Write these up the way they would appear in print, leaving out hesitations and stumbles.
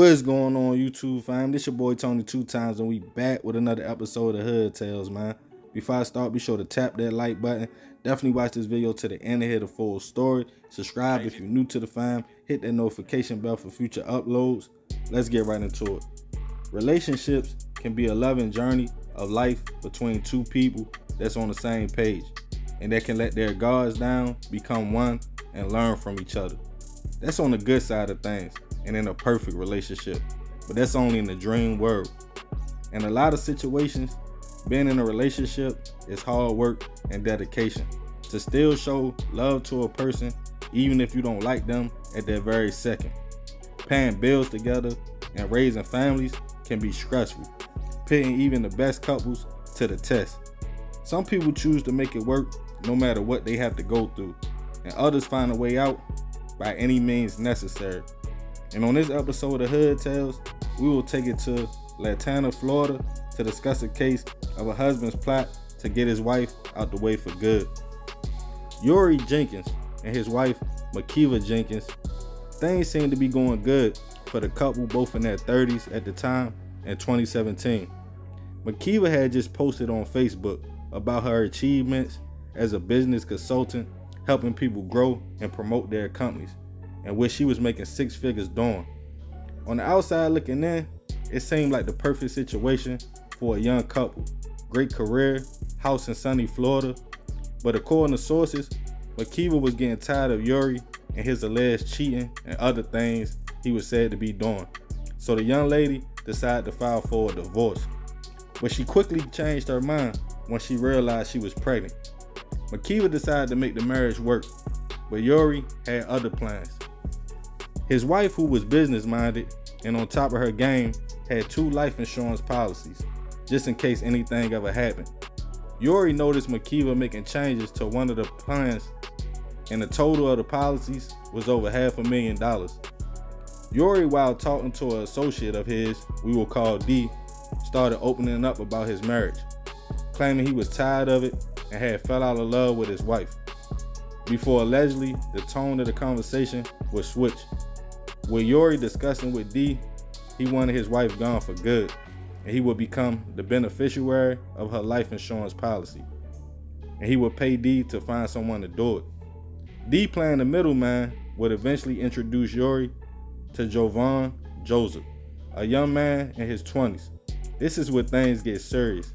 What's going on, YouTube fam? This your boy Tony 2 times, and we back with another episode of Hood Tales, man. Before I start, be sure to tap that like button. Definitely watch this video to the end to hear the full story. Subscribe if you're new to the fam. Hit that notification bell for future uploads. Let's get right into it. Relationships can be a loving journey of life between two people that's on the same page, and that can let their guards down, become one, and learn from each other. That's on the good side of things and in a perfect relationship, but that's only in the dream world. In a lot of situations, being in a relationship is hard work and dedication. To still show love to a person, even if you don't like them at that very second. Paying bills together and raising families can be stressful, putting even the best couples to the test. Some people choose to make it work no matter what they have to go through, and others find a way out by any means necessary. And on this episode of Hood Tales, we will take it to Latana, Florida, to discuss a case of a husband's plot to get his wife out the way for good. Euri Jenkins and his wife, Makeva Jenkins, things seem to be going good for the couple, both in their 30s at the time in 2017. Makeva had just posted on Facebook about her achievements as a business consultant, helping people grow and promote their companies, and which she was making 6 figures doing. On the outside looking in, it seemed like the perfect situation for a young couple. Great career, house in sunny Florida. But according to sources, Makeva was getting tired of Euri and his alleged cheating and other things he was said to be doing. So the young lady decided to file for a divorce. But she quickly changed her mind when she realized she was pregnant. Makeva decided to make the marriage work, but Euri had other plans. His wife, who was business-minded and on top of her game, had 2 life insurance policies, just in case anything ever happened. Euri noticed Makeva making changes to one of the plans, and the total of the policies was over $500,000. Euri, while talking to an associate of his, we will call D, started opening up about his marriage, claiming he was tired of it and had fell out of love with his wife, before allegedly the tone of the conversation was switched, with Euri discussing with D he wanted his wife gone for good, and he would become the beneficiary of her life insurance policy, and he would pay D to find someone to do it. D, playing the middleman, would eventually introduce Euri to Jovan Joseph, a young man in his 20s. This is where things get serious.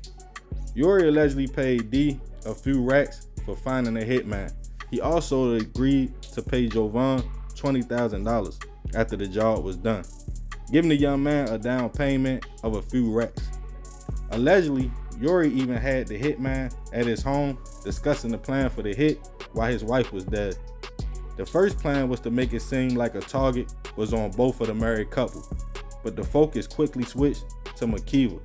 Euri allegedly paid D a few racks for finding a hitman. He also agreed to pay Jovan $20,000 after the job was done, giving the young man a down payment of a few racks. Allegedly, Euri even had the hitman at his home discussing the plan for the hit while his wife was dead. The first plan was to make it seem like a target was on both of the married couple, but the focus quickly switched to Makeva.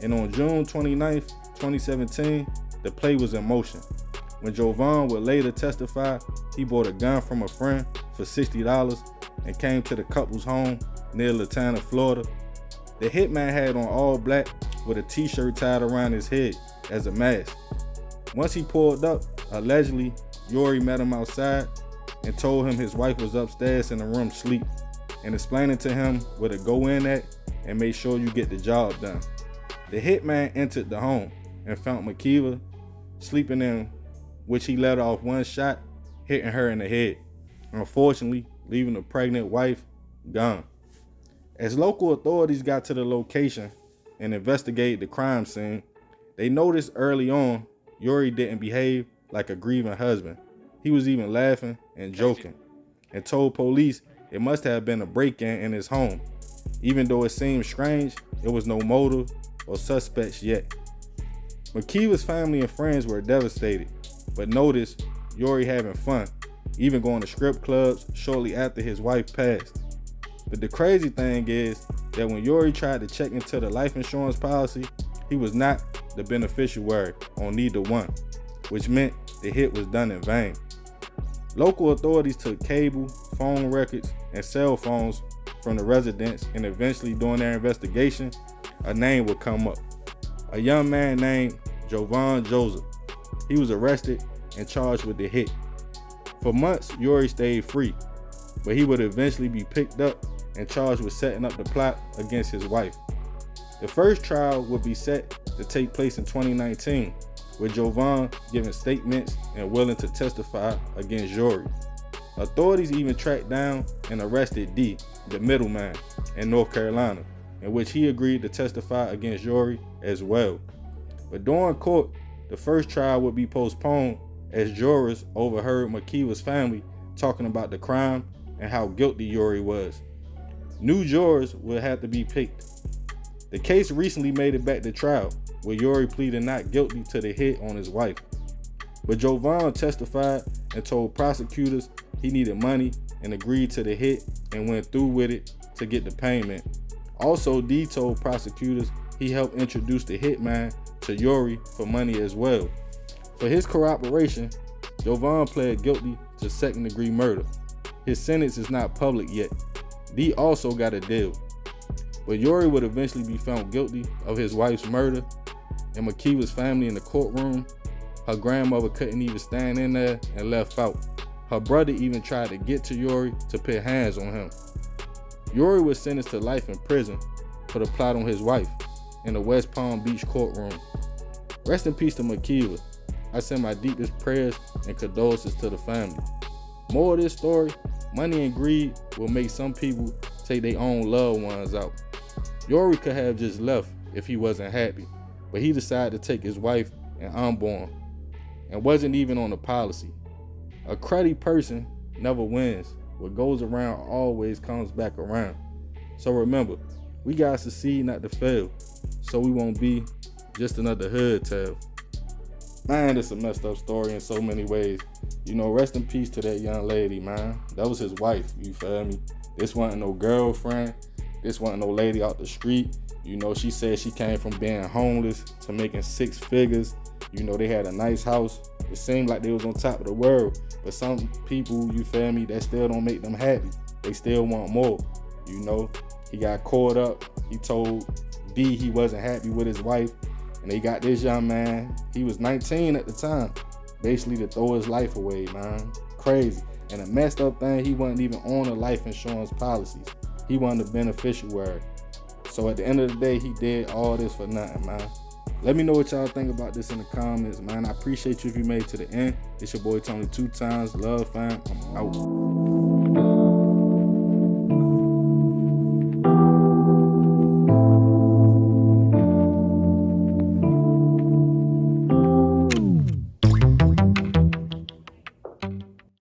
And on June 29th, 2017, the play was in motion. When Jovan would later testify, he bought a gun from a friend for $60 and came to the couple's home near Latana, Florida. The hitman had on all black with a t-shirt tied around his head as a mask. Once he pulled up, allegedly, Euri met him outside and told him his wife was upstairs in the room asleep, and explaining to him where to go in at and make sure you get the job done. The hitman entered the home and found Makeva sleeping in, which he let off one shot, hitting her in the head, unfortunately leaving the pregnant wife gone. As local authorities got to the location and investigated the crime scene, they noticed early on Euri didn't behave like a grieving husband. He was even laughing and joking, and told police it must have been a break-in in his home. Even though it seemed strange, there was no motive or suspects yet. Makeva's family and friends were devastated, but noticed Euri having fun, even going to strip clubs shortly after his wife passed. But the crazy thing is that when Euri tried to check into the life insurance policy, he was not the beneficiary on neither one, which meant the hit was done in vain. Local authorities took cable, phone records, and cell phones from the residents, and eventually during their investigation, a name would come up. A young man named Jovan Joseph. He was arrested and charged with the hit. For months, Euri stayed free, but he would eventually be picked up and charged with setting up the plot against his wife. The first trial would be set to take place in 2019, with Jovan giving statements and willing to testify against Euri. Authorities even tracked down and arrested D, the middleman, in North Carolina, in which he agreed to testify against Euri as well. But during court, the first trial would be postponed as jurors overheard Makeva's family talking about the crime and how guilty Euri was. New jurors would have to be picked. The case recently made it back to trial, where Euri pleaded not guilty to the hit on his wife. But Jovan testified and told prosecutors he needed money and agreed to the hit and went through with it to get the payment. Also, D told prosecutors he helped introduce the hitman to Euri for money as well. For his cooperation, Jovan pled guilty to second-degree murder. His sentence is not public yet. D also got a deal. But Euri would eventually be found guilty of his wife's murder, and Makeva's family in the courtroom. Her grandmother couldn't even stand in there and left out. Her brother even tried to get to Euri to put hands on him. Euri was sentenced to life in prison for the plot on his wife in the West Palm Beach courtroom. Rest in peace to Makeva. I send my deepest prayers and condolences to the family. More of this story, money and greed will make some people take their own loved ones out. Euri could have just left if he wasn't happy, but he decided to take his wife and unborn, and wasn't even on the policy. A cruddy person never wins. What goes around always comes back around. So remember, we gotta succeed not to fail, so we won't be just another hood tale. Man, it's a messed up story in so many ways. You know, rest in peace to that young lady, man. That was his wife, you feel me? This wasn't no girlfriend. This wasn't no lady out the street. You know, she said she came from being homeless to making 6 figures. You know, they had a nice house. It seemed like they was on top of the world. But some people, you feel me, that still don't make them happy. They still want more. You know, he got caught up. He told D he wasn't happy with his wife. And they got this young man, he was 19 at the time, basically to throw his life away, man. Crazy. And the messed up thing, he wasn't even on the life insurance policies. He wasn't the beneficiary. So at the end of the day, he did all this for nothing, man. Let me know what y'all think about this in the comments, man. I appreciate you if you made it to the end. It's your boy Tony 2 times. Love, fam. I'm out.